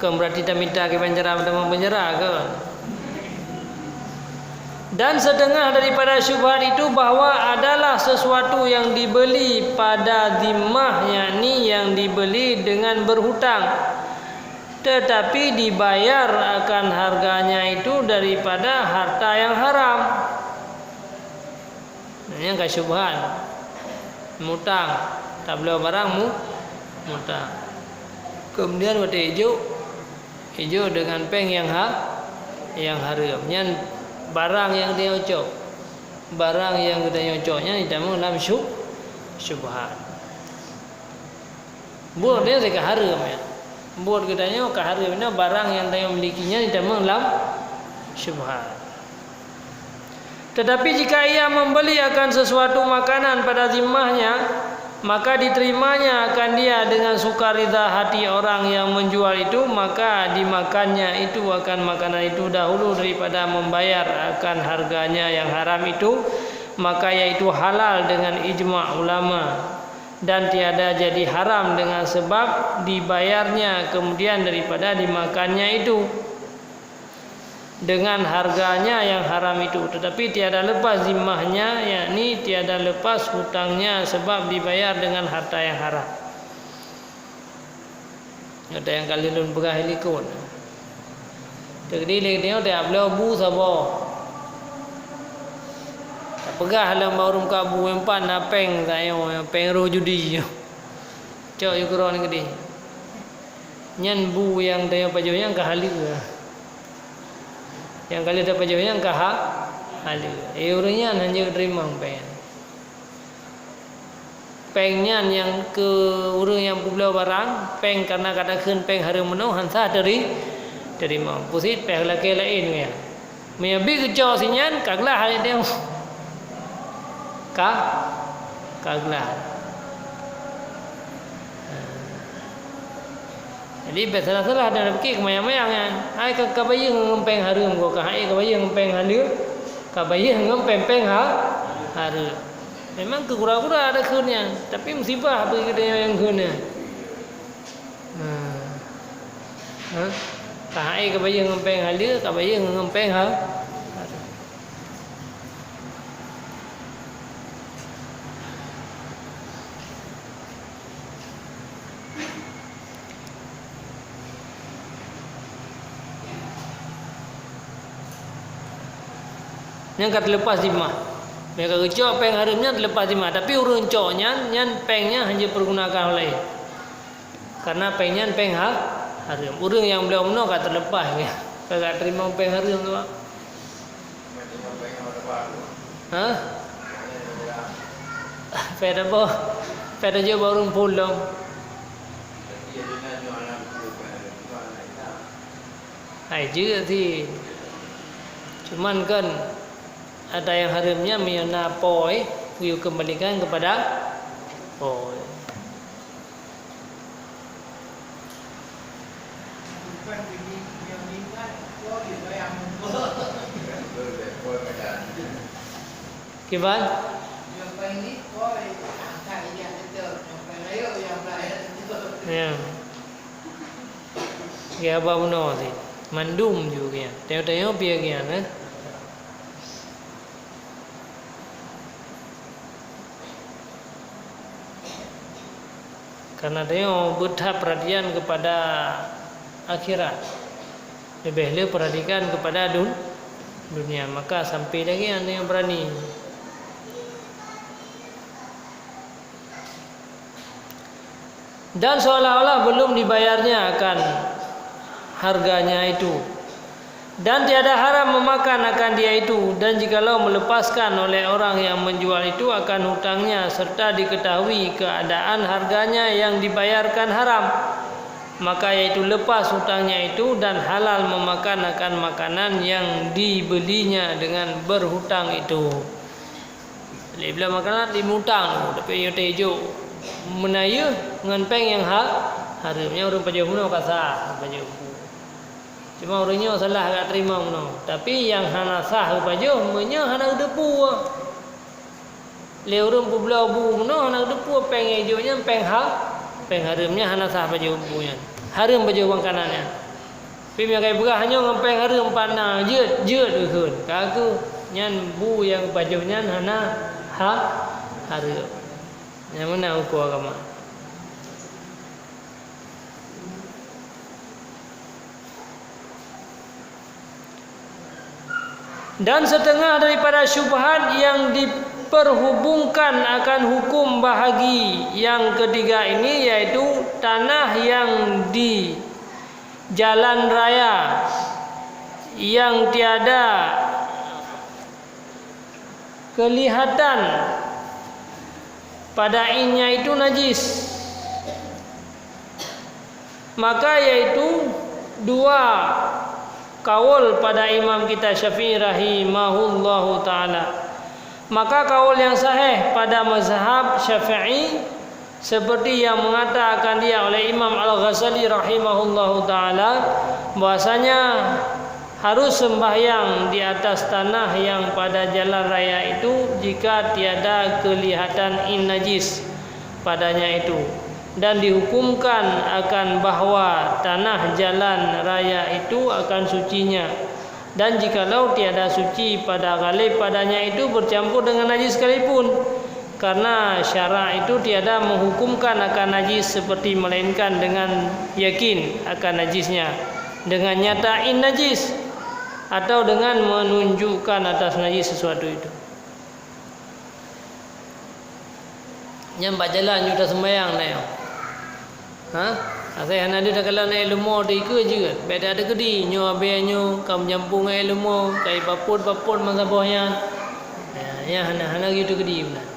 Berarti kita minta ke penjara atau penjara ke? Dan setengah daripada syubhat itu bahawa adalah sesuatu yang dibeli pada zimmah, yakni yang dibeli dengan berhutang, tetapi dibayar akan harganya itu daripada harta yang haram. Ini yang syubhat. Mutang, tak boleh barangmu mutang. Kemudian waktu hijau dengan peng yang haram. Yang barang yang dia nyocok, barang yang kita nyocoknya tidak dalam syubhat. Buat dia ke haram ya. Buat katanya ke haram ini barang yang dia milikinya tidak dalam syubhat. Tetapi jika ia membeli akan sesuatu makanan pada zimmahnya, maka diterimanya akan dia dengan sukarida hati orang yang menjual itu, maka dimakannya itu akan makanan itu dahulu daripada membayar akan harganya yang haram itu, maka yaitu halal dengan ijma' ulama, dan tiada jadi haram dengan sebab dibayarnya kemudian daripada dimakannya itu dengan harganya yang haram itu. Tetapi tiada lepas zimmahnya, yakni tiada lepas hutangnya sebab dibayar dengan harta yang haram. Ada yang kali lun pegah helikon. Jadi dia dah beliau bu sabo. Pegah dalam barum kabu empan napeng tayo peng ro judi. Cok yukuron gede. Nyan bu yang tayo pajo yang kahalik. Yang kali dapat jauh yang halu. Orangnya hanya terima pengnya yang ke orang yang pulau barang peng karena katakan peng harum menuh hansa terima. Pusit peng laki lain ya. Meyabi kecau sinyan kaglah hari dia. Kaglah. Jadi salah-salah ada fikir kemayang-mayang kan. Ai kabayang ngempeng harum ko ka ai kabayang ngempeng halu. Kabayang ngempeng harum. Memang kekura-kura ada keunnya, tapi musibah bagi kita yang keunnya. Ka ai kabayang ngempeng halu, kabayang ngempeng harum. Yang kata lepas zimmah. Mereka kecok peng haramnya terlepas timah. Tapi urang coknya, nyan pengnya hanya pergunakan oleh. Karena pengnya peng haram. Urang yang beliau menolak kat terlepas ya. Kagak terima peng haram tu. Hah? Pada apa? Pada je baru pulang. Hai juga sih. Cuman kan ada yang haramnya miana poi, you kembalikan kepada poi. Kiban? Ya. Kaya apa benar sih? Mandum juga ya. Tengok-tengok biar kian eh. Karena dia buta perhatian kepada akhirat. Lebih perhatikan kepada dunia. Maka sampai lagi ada yang berani. Dan seolah-olah belum dibayarnya akan harganya itu. Dan tiada haram memakan akan dia itu. Dan jikalau melepaskan oleh orang yang menjual itu akan hutangnya serta diketahui keadaan harganya yang dibayarkan haram, maka yaitu lepas hutangnya itu dan halal memakan akan makanan yang dibelinya dengan berhutang itu. Bila makanan dimutang tapi yang tejo menaya dengan peng yang haramnya orang pajak muno kasar pajak. Cuma orangnya salah agak terima muno. Tapi yang hana sah pajak menyo hana depu. Le orang pubelau bu muno hana depu peng ejonya peng haramnya hana sah pajak bunya. Haram pajak makanannya. Tapi mereka berah hanya dengan peng haram panah jeut keun. Kaku nyan bu yang pajaknya hana haram. Yang mana ukur agama? Dan setengah daripada syubhat yang diperhubungkan akan hukum bahagi yang ketiga ini, yaitu tanah yang di jalan raya yang tiada kelihatan pada innya itu najis, maka yaitu dua kaul pada Imam kita Syafi'i rahimahullahu ta'ala. Maka kaul yang sahih pada mazhab Syafi'i seperti yang mengatakan dia oleh Imam Al-Ghazali rahimahullahu ta'ala, bahasanya harus sembahyang di atas tanah yang pada jalan raya itu jika tiada kelihatan in najis padanya itu, dan dihukumkan akan bahwa tanah jalan raya itu akan sucinya, dan jikalau tiada suci pada ghalib padanya itu bercampur dengan najis sekalipun, karena syara itu tiada menghukumkan akan najis seperti melainkan dengan yakin akan najisnya dengan nyata in najis atau dengan menunjukkan atas najis sesuatu itu. Nyampak jalan juta sembahyang naik. Saya hana dia kalau naik lemah dia ke je. Beda ada kedi nyo abenyo kam nyampung naik lemah kai paput masa bawahnya. Ya hana gitu kedi benar.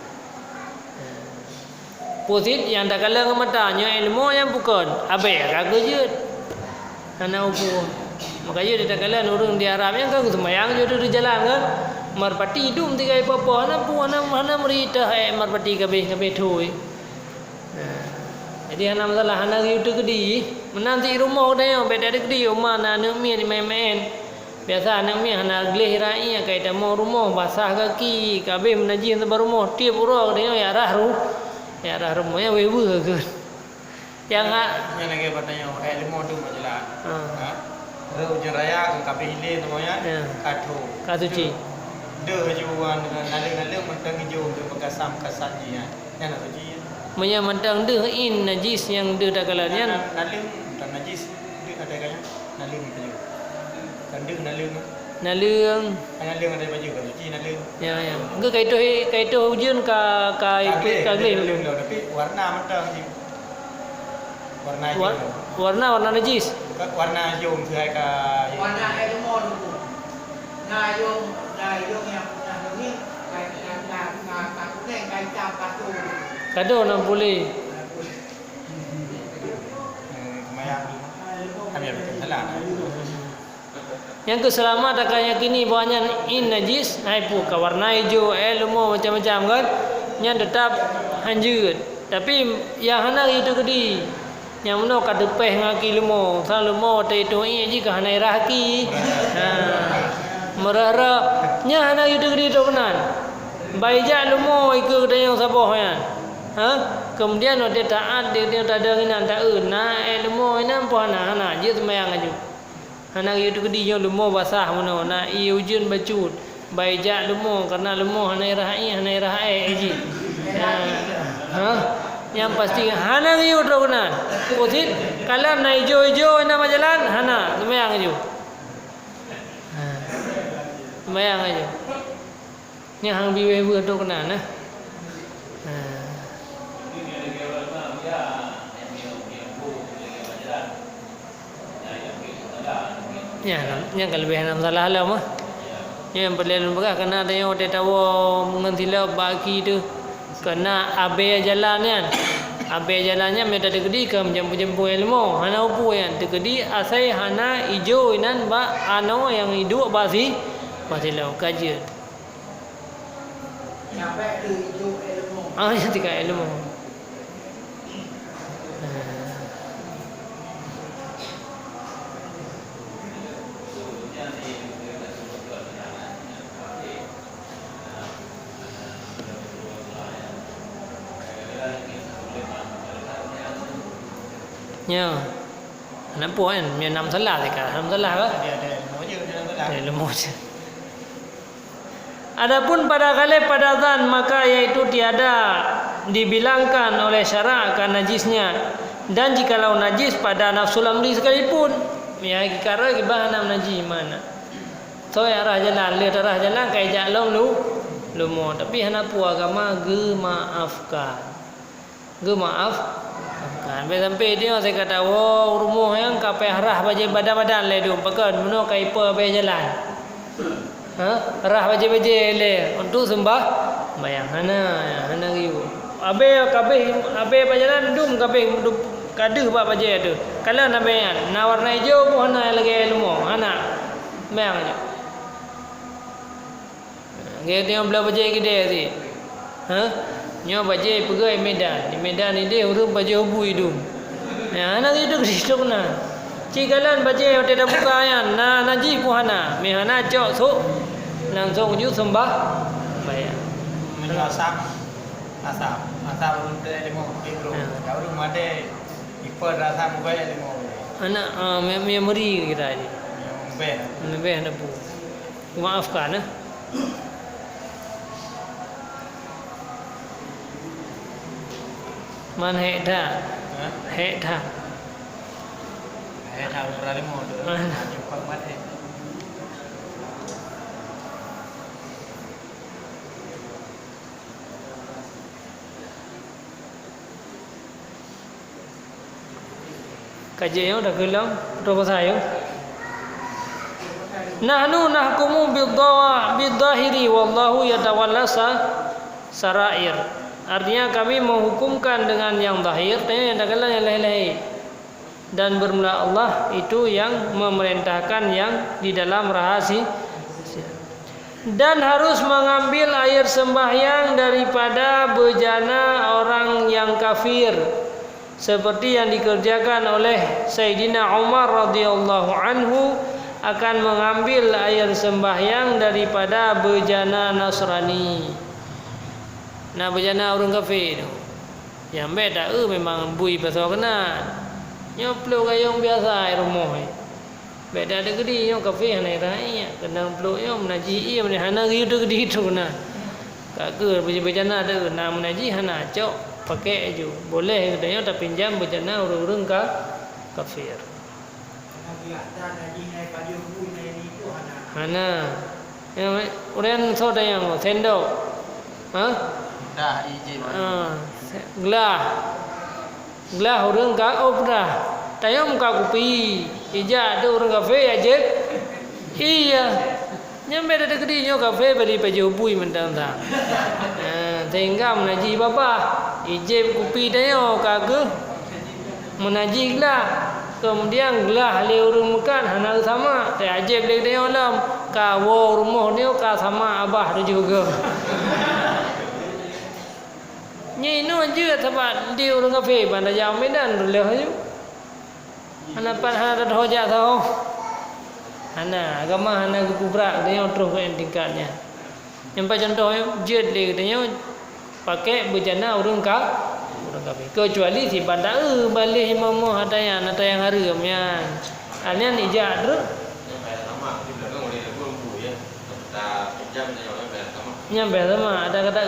Posit yang tak kala matanya ilmu yang bukan abe kagak je. Hana upu. Makanya dia tak kala orang di Arab yang kagak sembahyang je di jalan kan. Marpati dum tiga apa hana pu hana merita marpati kabeh thoi. Jadi hana masalah hana gitu kedi menanti rumah dia beda ada kedi rumah na nemi di main. Biasa nemi hana gleh rai kai tamo rumah basah kaki kabeh menajis sebar rumah tiap urang dia ya arah rumahnya wewe ke. Yang lagi bertanya ilmu tu majalah. Ujian raya kabeh ile semuanya katuci. Deh juan naling mentang hijau tu bekasam kasannya. Yang suci. Menya mentang deh in najis yang deh dakalannya. Naling dan najis deh ada kayaknya naling tu. Kan deh naling. na lương Hanya lương ada baju kan cuci nak lương. ya ya ke kaito hujan ka lương lương tapi warna macam je. Warna hijau. warna najis Warna hijau tu hai ka. Warna lemon tu. Nah yung yang ni ka kuning ka hitam ka tu. kado na boleh Kemayang kami ada salah. yang keselamat akan yakini bahawanya in najis hai pu ka warna hijau lemon macam-macam kan yang tetap hanjut tapi yang hana itu kedi yang mana ka depeh ngaki lemon sa lemon te itu ji ka hanai rahki merara nya hana itu kedi tu kenan baija lemon ikut yang sabah ya kemudian dia taat dia tak ada kinan tak na lemon ina pu hana je semayang aju hana itu kedi yo lemon basah mana na i ujun bacut baija lemon karena lemon hanai rahai ji yang pasti hana yu tronan posit kalam na hijau na majalan hana semayang aju semayang aju ni hang biwe bu tronan yang kelebihan dalam salah lah mah yang perlu berkah kena ada yang dia tahu mengentilap bagi tu kena abe jalannya jalannya meta degedi ke jempu ilmu hana upu yang degedi asai hana ijo inan ba ano yang hidup basi lau kajian Nyampe ke hijau ilmu. yang tiga ilmu nya nampu kan dia 6 salah dekat 6 salah ke Ada lembu je dalam salah. ilmu je. Adapun pada kali pada zan maka yaitu tiada dibilangkan oleh syarak akan najisnya dan jikalau najis pada nafsul amri sekalipun ya kikara bahan najis mana so ya arah jalan le arah jalan kai jalan lu mo tapi hana pu agama gemaafkan kan sampai dia saya kata rumah yang kapai arah badan le dum pakan meno kai pe be jalan rah baje le untuk sembah bayang hana riu abe bajalan dum kabe kadu ba baje tu kalau na bayan na warna hijau pun hana lagi ilmu hana bayang aja dia belah baje gede si nyo baje pegai Medan di Medan ni dia urus baje hubu hidung hana hidup di situ na cikalan baje hotel dah buka yan na najis pun hana me hana cok so langsung uju sembah bayar asap untuk ilmu bro kalau rumah ada iper rasa mobile ilmu anak memori kita ni lebih nak pu maafkan man hek dah tahu berapa ilmu tu jumpa mati kajian dah kelam berapa saya nahnu nahkumu bidhahiri wallahu yatawalla sarair artinya kami menghukumkan dengan yang zahir yang dah kelam yang lain-lain dan bermula Allah itu yang memerintahkan yang di dalam rahasia dan harus mengambil air sembahyang daripada bejana orang yang kafir seperti yang dikerjakan oleh Sayyidina Umar radhiyallahu anhu akan mengambil air sembahyang daripada bejana Nasrani. Nah bejana orang kafir tu. Yang beda memang bui pasal kena. Nyoplo kayong biasa air rumah. Beda ada gede yang kafir hanai rai kena peluk yang menaji ia hana gitu gede tu kena. Kak ke bejana ada nak menaji hana cok pakai aja boleh katanya tak pinjam bejana orang-orang kafir. Nabi ada naji naik pada hukum ini tu anak Hana. Yang orang so yang sendok. Ha? Dah ijib. Gelah. Gelah orang ka opera. Tayong ka kopi. Ija tu orang kafe aja. Iya. Nyampe ada kedi nyo kafe beli baju bui mentang tak. Sehingga menaji bapa. Ijib kopi tayo kagu. Menaji gelah. Kemudian gelah le urung makan hana sama. Te ajib le tayo lam. Ka wo rumah dia ka sama abah dia juga. Ni no je sebab dia orang kafe bandar Jam Medan leh je. Hana pat hana dah hoja tahu. Hana agama hana kubrak dia terus ke tingkatnya. Nampak contoh je le dia pakai bejana orang kafe. Kecuali si bandar balik mama ada yang hari amnya. Anian ijak terus. Nyampe sama ada kata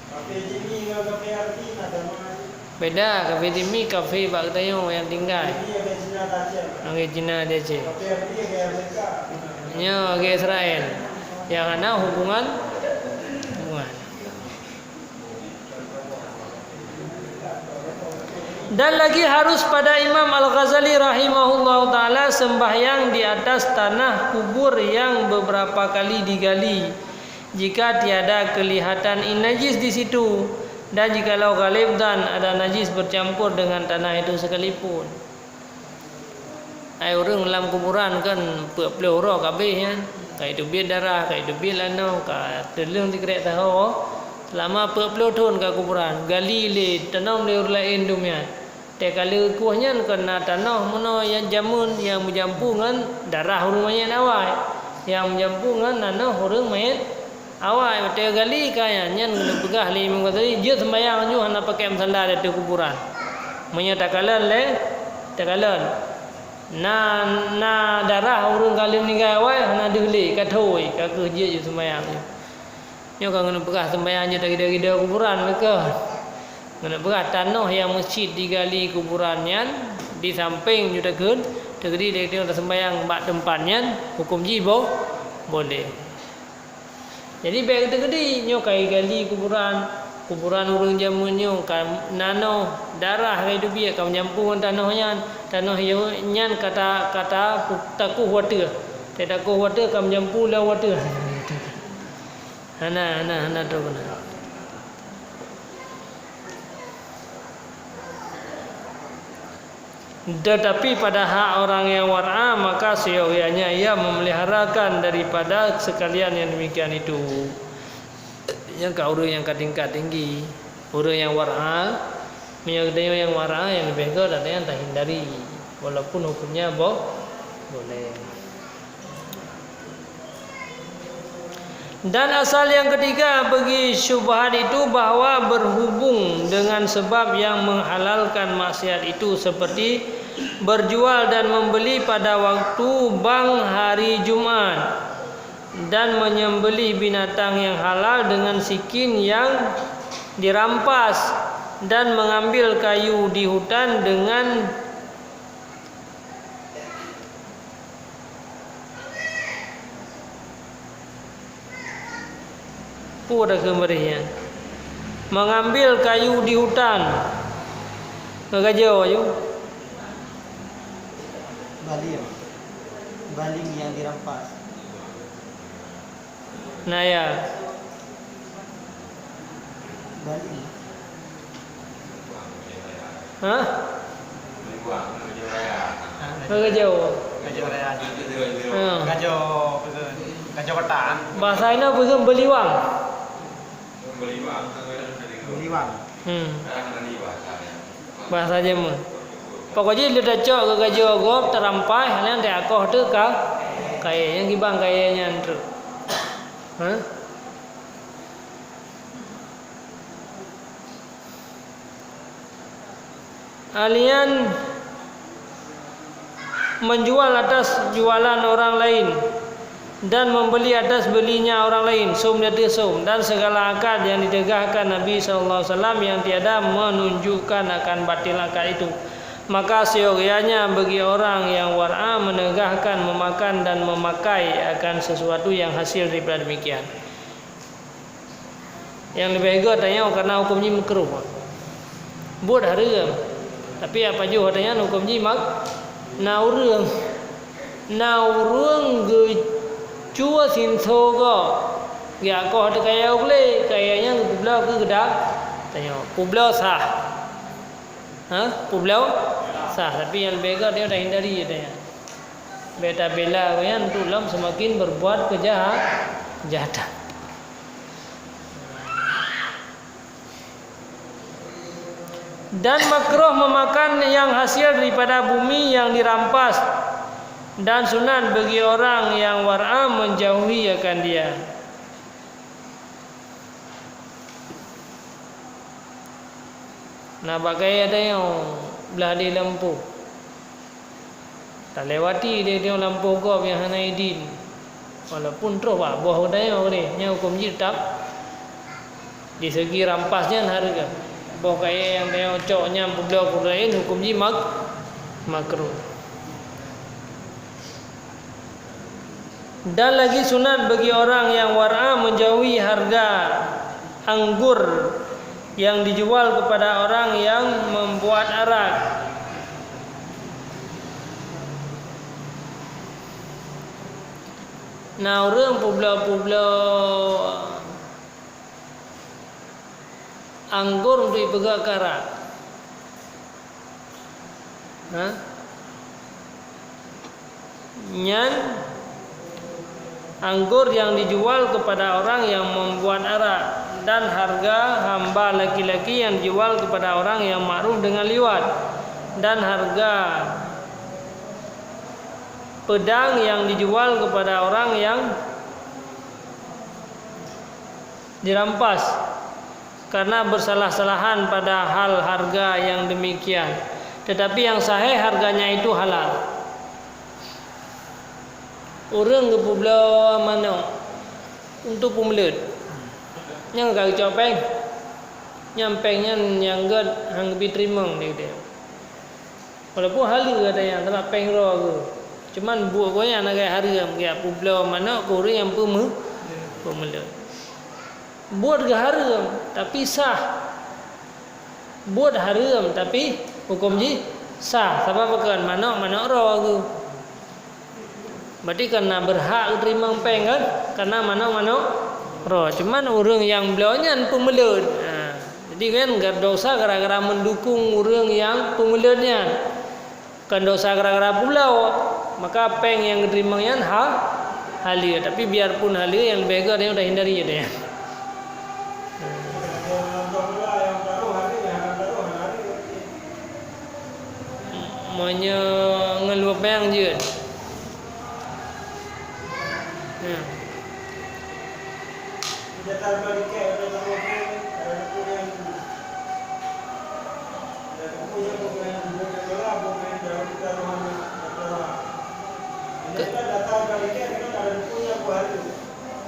Kafe Jimmy dengan kafe Arti ada mana? beda kafe Jimmy kafe Pak Tayo yang tinggal. Ini ada Cina saja. Orang Cina dia je. Kafe Arti kayak Amerika. Nya orang Israel. Yang ada hubungan. Dan lagi harus pada Imam Al-Ghazali rahimahullah taala sembahyang di atas tanah kubur yang beberapa kali digali. Jika tiada kelihatan najis di situ dan jikalau galib dan ada najis bercampur dengan tanah itu sekalipun. Ai orang dalam kuburan kan peloro kabeh kan. Kai itu biar darah, kai itu biar lanau, ka telung dikrek tahu. Selama peloro tahun ke kuburan, gali le tanam le lain dunia. Te kali kuahnya kena tanah mana yang jamun yang menjampungan darah orang mayat awal. Yang menjampungan tanah orang mayat awal betul gali kaya nyan kena pegah li mengatakan dia sembahyang ju hana pakai musalla di kuburan. Menyatakan le takalan. Na darah orang kali meninggal awal hana dihli katoi ka kerja je sembahyang. Nyo kan kena pegah sembahyang je dari kuburan mereka. Kena pegah tanah yang masjid digali kuburannya di samping juga kan. Tegedi dia sembahyang bak tempatnya hukum jibo boleh. Jadi baik tegedi nyo kai gali kuburan urang jamun nyo kan nano darah kai du biak kam nyampung tanahnya tanah nyan kata taku water. Taku water kam nyampung la water. Hana tu benar. Tetapi pada hak orang yang war'a maka seyogyanya ia memeliharakan daripada sekalian yang demikian itu. Yang kau orang yang tingkat tinggi, orang yang war'a, menyagdanya yang war'a yang lebih ke dan yang tak hindari, walaupun hukumnya boleh. Dan asal yang ketiga bagi syubhat itu bahawa berhubung dengan sebab yang menghalalkan maksiat itu seperti berjual dan membeli pada waktu bang hari Jumat dan menyembelih binatang yang halal dengan sikin yang dirampas dan mengambil kayu di hutan dengan pura kembalinya mengambil kayu di hutan ngajau ayo baling yang dirampas. Nah ya Baling. Hah? Ngajau Gajah ketan. bahasa ini bukan beliwang. Beliwang. Bahasa Jamun. Pokoknya dia dah cok ke gajah gop terampai hanya dia akoh tu ka kaya yang gibang kayanya tu. Hah? Alian menjual atas jualan orang lain dan membeli atas belinya orang lain sum dan segala akad yang ditegakkan Nabi SAW yang tiada menunjukkan akan batil akad itu. maka seyogianya bagi orang yang war'a menegahkan memakan dan memakai akan sesuatu yang hasil daripada demikian. Yang lebih baik tanya karena hukumnya makruh. Buat haram. Tapi apa juga tanya hukumnya naurung. Naurung ge chua sin tho go. Ya ko ada kaya ule, kayaknya pulau ke gedak. Tanya, pulau sah. Pulau sah, tapi yang bega dia dah hindari dia. Beta bela kan tulam semakin berbuat kejahatan. Dan makruh memakan yang hasil daripada bumi yang dirampas, dan sunat bagi orang yang war'a menjauhi akan dia. Nah, bagai ada yang belah di lampu, tak lewati dia lampu gop yang hana idin, walaupun terus bawah daya ni, yang hukum tetap di segi rampasnya harga. Bawah kaya yang dia coknya pulau lain hukum makruh. Dan lagi sunat bagi orang yang war'a menjauhi harga anggur yang dijual kepada orang yang membuat arak. Nah, orang pulau-pulau anggur untuk dipegak arak. Nyan anggur yang dijual kepada orang yang membuat arak, dan harga hamba laki-laki yang dijual kepada orang yang ma'ruf dengan liwat, dan harga pedang yang dijual kepada orang yang dirampas karena bersalah-salahan pada hal harga yang demikian, tetapi yang sahih harganya itu halal. Orang ke pulau mana untuk pemelut yang kau copeng nyampengnya yang gad hang bitrimang dia. Walaupun halu ada yang tak peng ro ke. Cuman buat kau yang nak harga dia pulau mana kau orang yang pemelut. Buat ke haram tapi sah. Buat haram tapi hukum ji sah. Sebab bukan mana ro ke. Berarti karena berhak terima peng kan? Karena mana roh. Cuman orang yang belaunya pemelut. Jadi kan dosa gara-gara mendukung orang yang pemelutnya. Kan dosa gara-gara pulau. Maka peng yang terimanya halia. Tapi biarpun halia yang bega dia sudah hindari dia. Mengeluap peng je.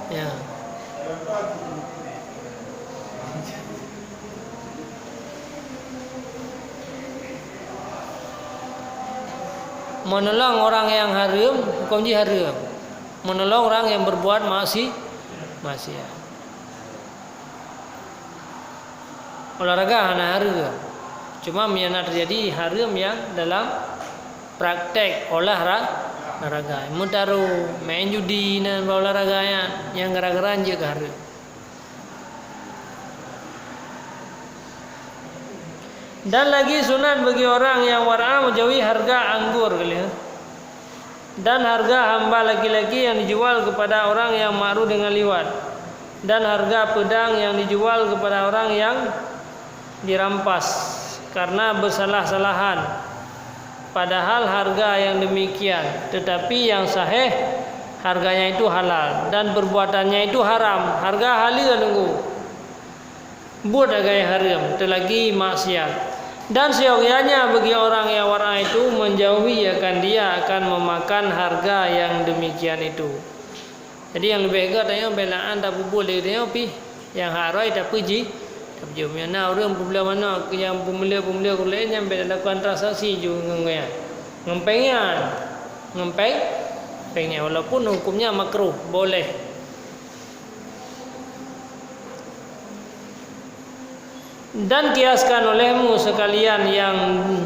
Ya. Menolong orang yang haram, hukum ji haram. Menolong orang yang berbuat maksiat. Olahraga hana haram. Cuma yang terjadi haram yang dalam praktek olahraga. Mutaru, main judi dan olahraga yang gara-gara je haram. Dan lagi sunat bagi orang yang war'a menjauhi harga anggur kali. Dan harga hamba laki-laki yang dijual kepada orang yang ma'ruf dengan liwat, dan harga pedang yang dijual kepada orang yang dirampas karena bersalah-salahan, padahal harga yang demikian, tetapi yang sahih harganya itu halal dan perbuatannya itu haram. Harga halal nunggu buat harga yang haram, terlagi maksiat. Dan seyogianya bagi orang yang war'a itu menjauhi akan dia akan memakan harga yang demikian itu. Jadi yang lebih baik tanya belaan tak boleh dia pi yang harai tak puji Dia mana orang pemula mana yang pemula lain yang berlakukan transaksi juga ngempengan. Ngempengnya walaupun hukumnya makruh, boleh. Dan kiaskan olehmu sekalian yang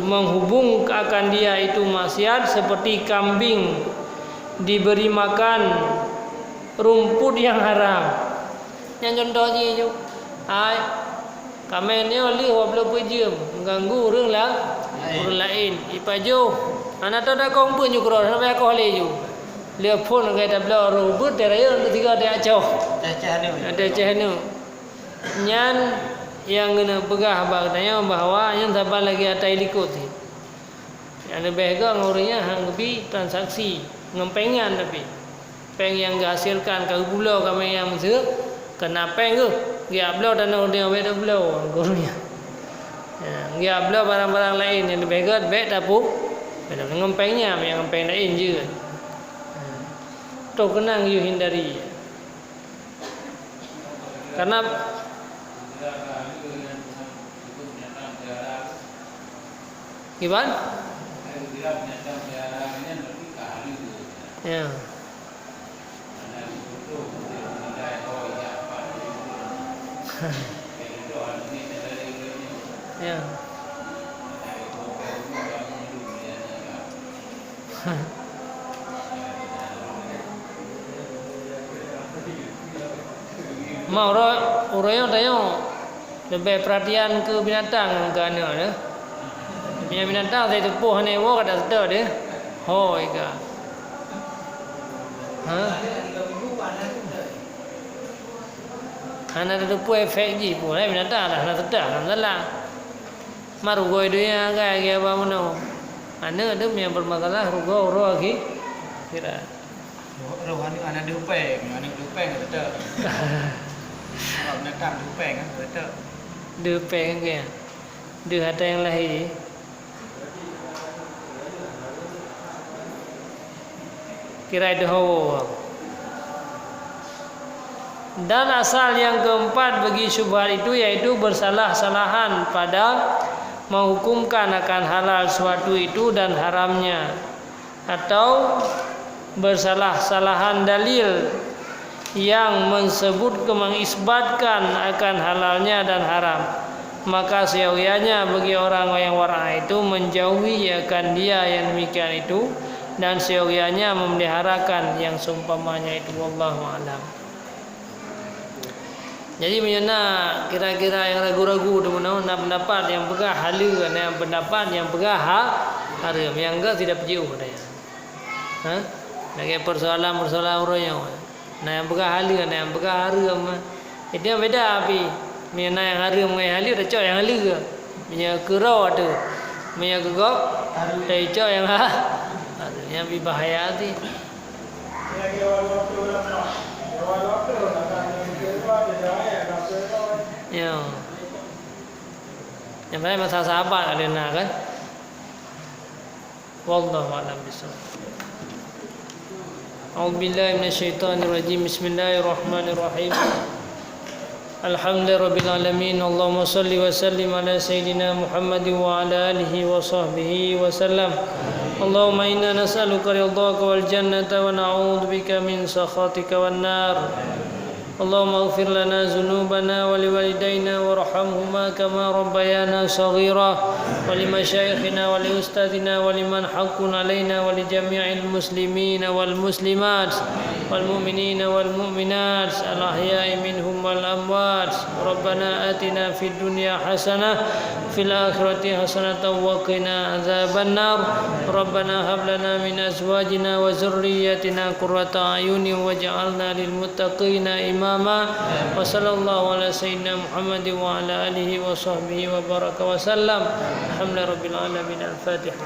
menghubung akan dia itu maksiat seperti kambing diberi makan rumput yang haram. Yang contohnya itu, kami ni oleh wabla pejam mengganggu orang lain. Ipaju, anak tu dah kumpul juga sampai aku oleh ju. Dia pun kata bela rumput teraya tiga dia acoh. Ada cahnu. Nyan yang kena pegah bagtanya bahawa yang sabar lagi atai likut ni. Yang lebih ngurusnya hang lebih transaksi ngempengan tapi peng yang dihasilkan ke pulau kami yang mesti kena peng tu. Dia belau dan dia beda belau gurunya. Dia belau barang-barang lain yang lebih gat baik tapu. Beda ngempengnya yang ngempeng lain je. Tu kena you hindari. Karena Iban? Ya. Ya. Mau orang yang tanya lebih perhatian ke binatang kan ya. Binatang saya tepuh ni wah kata sedar dia. Hoi ke. Anak tu pun efek je pun binatang dah nak sedar nak salah. Maru goi dia kayak apa mana. Anak tu yang bermasalah rugo lagi. Kira. Rohani anak dupeng betul. Kalau binatang dupeng betul. Dupeng ke. Dia ada yang lahir. Kira itu hawa. Dan asal yang keempat bagi syubhat itu yaitu bersalah-salahan pada menghukumkan akan halal suatu itu dan haramnya, atau bersalah-salahan dalil yang mengisbatkan akan halalnya dan haram. Maka seyogyanya bagi orang yang wara' itu menjauhi akan dia yang demikian itu, dan seyogyanya memeliharakan yang seumpamanya itu. Wallahu a'lam. Jadi menyana kira-kira yang ragu-ragu tu nak pendapat yang pegah halal dan yang pendapat yang pegah haram, yang enggak tidak perlu dia. Lagi persoalan orang yang yang pegah halal dan yang pegah haram. Itu yang beda api. Menyana yang haram dengan halal dah cak yang halal ke. Punya kerau tu. Punya gegok dah cak yang yang lebih bahaya tu. Ya. Yang mana masa sahabat ada nak kan? Wallahu a'lam bishawab. A'udzu billahi minasyaitonir rajim. Bismillahirrahmanirrahim. Alhamdulillahirabbil alamin. Allahumma shalli wa sallim ala sayidina Muhammad wa ala alihi wa sahbihi wa sallam. Allahumma inna nas'aluka ridhaka wal jannata wa na'udzu bika min sakhatika wan nar. اللهم اغفر لنا ذنوبنا ولوالدينا وارحمهما كما ربيانا صغيرا ولمشايخنا ولأستاذنا ولمن حق علينا ولجميع المسلمين والمسلمات والمؤمنين والمؤمنات الأحياء منهم والأموات ربنا آتنا في الدنيا حسنة في الآخرة حسنة وقنا عذاب النار ربنا هب لنا من أزواجنا وذرياتنا قرة أعين واجعلنا للمتقين إماما وصلى الله على سيدنا محمد وعلى آله وصحبه وبارك وسلم الحمد لله رب العالمين. الفاتحة.